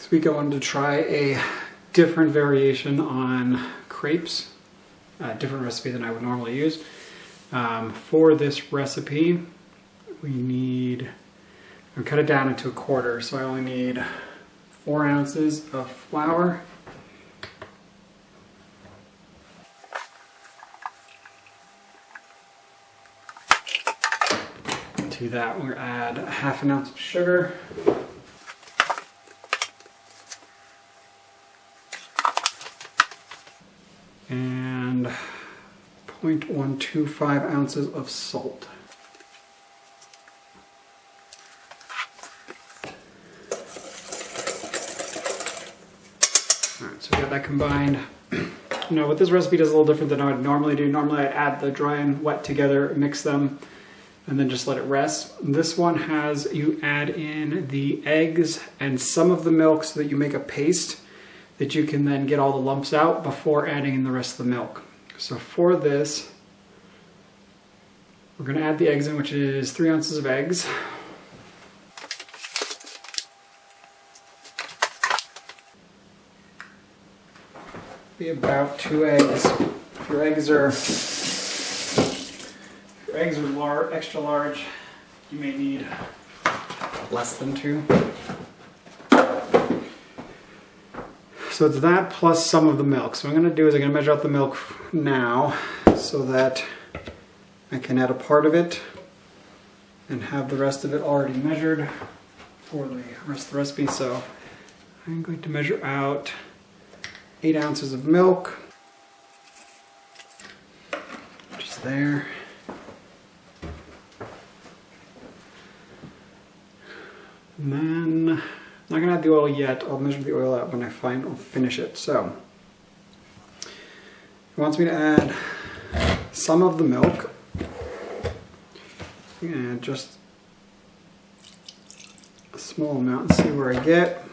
This week I wanted to try a different variation on crepes, a different recipe than I would normally use. For this recipe, we need, I'm cut it down into a quarter, so I only need 4 ounces of flour, to that we're going to add 1/2 ounce of sugar, and 0.125 ounces of salt. Alright, so we got that combined. Now what this recipe does a little different than I would normally do. Normally I'd add the dry and wet together, mix them, and then just let it rest. This one has you add in the eggs and some of the milk so that you make a paste that you can then get all the lumps out before adding in the rest of the milk. So for this, we're going to add the eggs in, which is 3 ounces of eggs. Be about 2 eggs. If your eggs are extra large, you may need less than 2. So it's that plus some of the milk. So what I'm going to do is I'm going to measure out the milk now so that I can add a part of it and have the rest of it already measured for the rest of the recipe. So I'm going to measure out 8 ounces of milk, just there. And then, I'm not going to add the oil yet. I'll measure the oil out when I finish it. So, it wants me to add some of the milk. And just a small amount and see where I get.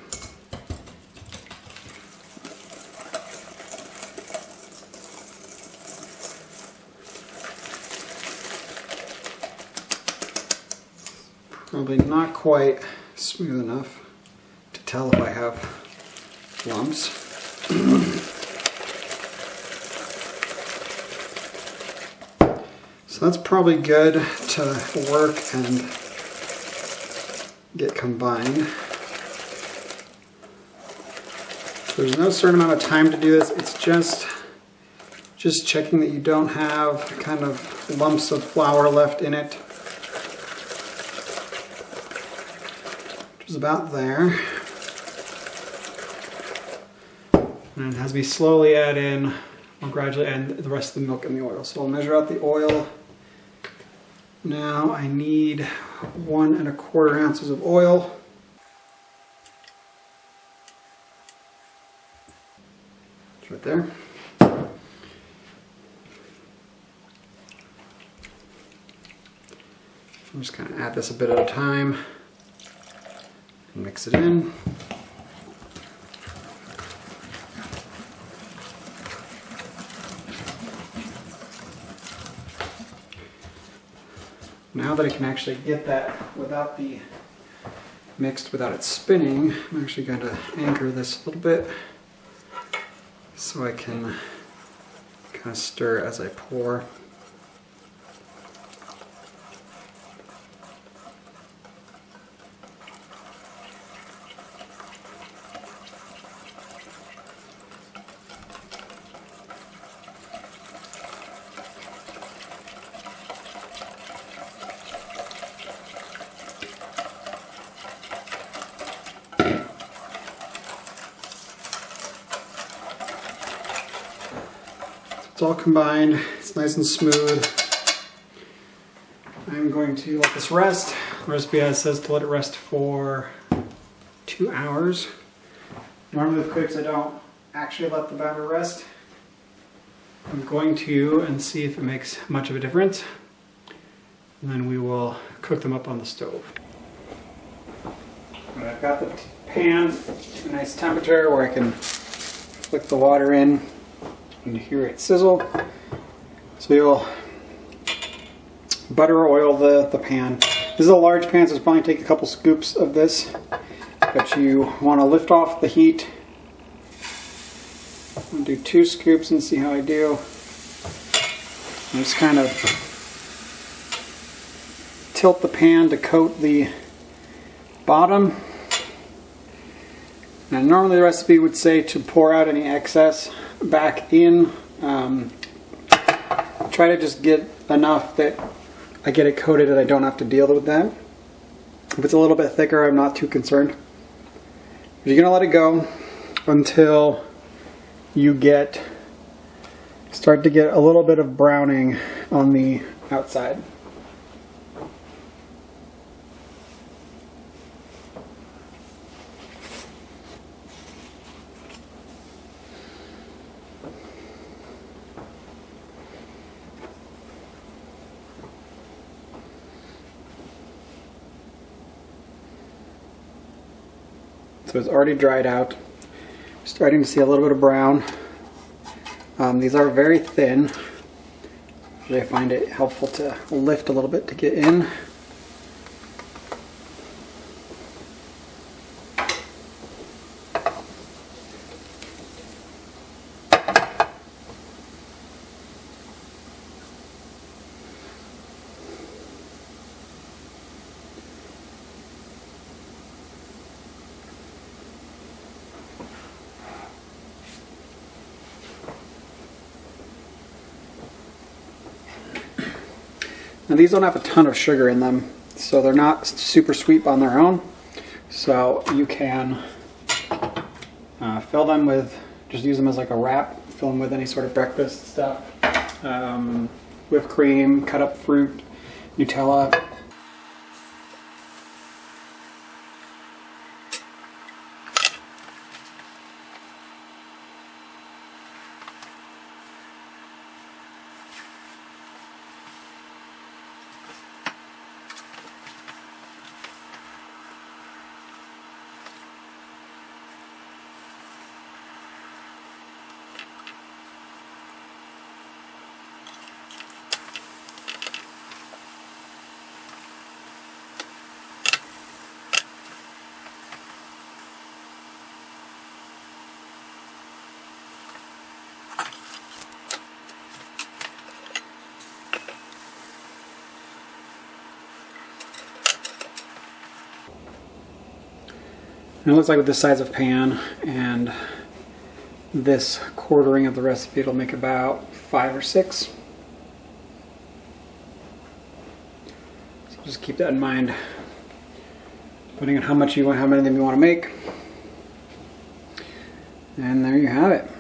Probably not quite smooth enough to tell if I have lumps. So that's probably good to work and get combined. There's no certain amount of time to do this. It's just checking that you don't have kind of lumps of flour left in it. Which is about there. And it has me slowly add in, or gradually add the rest of the milk and the oil. So I'll measure out the oil. Now I need 1 1/4 ounces of oil. It's right there. I'm just going to add this a bit at a time and mix it in. Now that I can actually get that without the mixed without it spinning, I'm actually going to anchor this a little bit so I can kind of stir as I pour. It's all combined, it's nice and smooth. I'm going to let this rest. The recipe says to let it rest for 2 hours. Normally with crepes I don't actually let the batter rest. I'm going to and see if it makes much of a difference. And then we will cook them up on the stove. But I've got the pan to a nice temperature where I can flick the water in and hear it sizzle. So you'll butter or oil the pan. This is a large pan, so it's probably take a couple scoops of this but you want to lift off the heat. I'll do 2 scoops and see how I do. And just kind of tilt the pan to coat the bottom. Now normally the recipe would say to pour out any excess back in. Try to just get enough that I get it coated and I don't have to deal with that. If it's a little bit thicker, I'm not too concerned. But you're going to let it go until you start to get a little bit of browning on the outside. So it's already dried out. Starting to see a little bit of brown. These are very thin. I find it helpful to lift a little bit to get in. Now these don't have a ton of sugar in them, so they're not super sweet on their own. So you can fill them with, just use them as like a wrap, fill them with any sort of breakfast stuff. Whipped cream, cut up fruit, Nutella. And it looks like with this size of pan and this quartering of the recipe, it'll make about 5 or 6. So just keep that in mind, depending on how much you want, how many of them you want to make. And there you have it.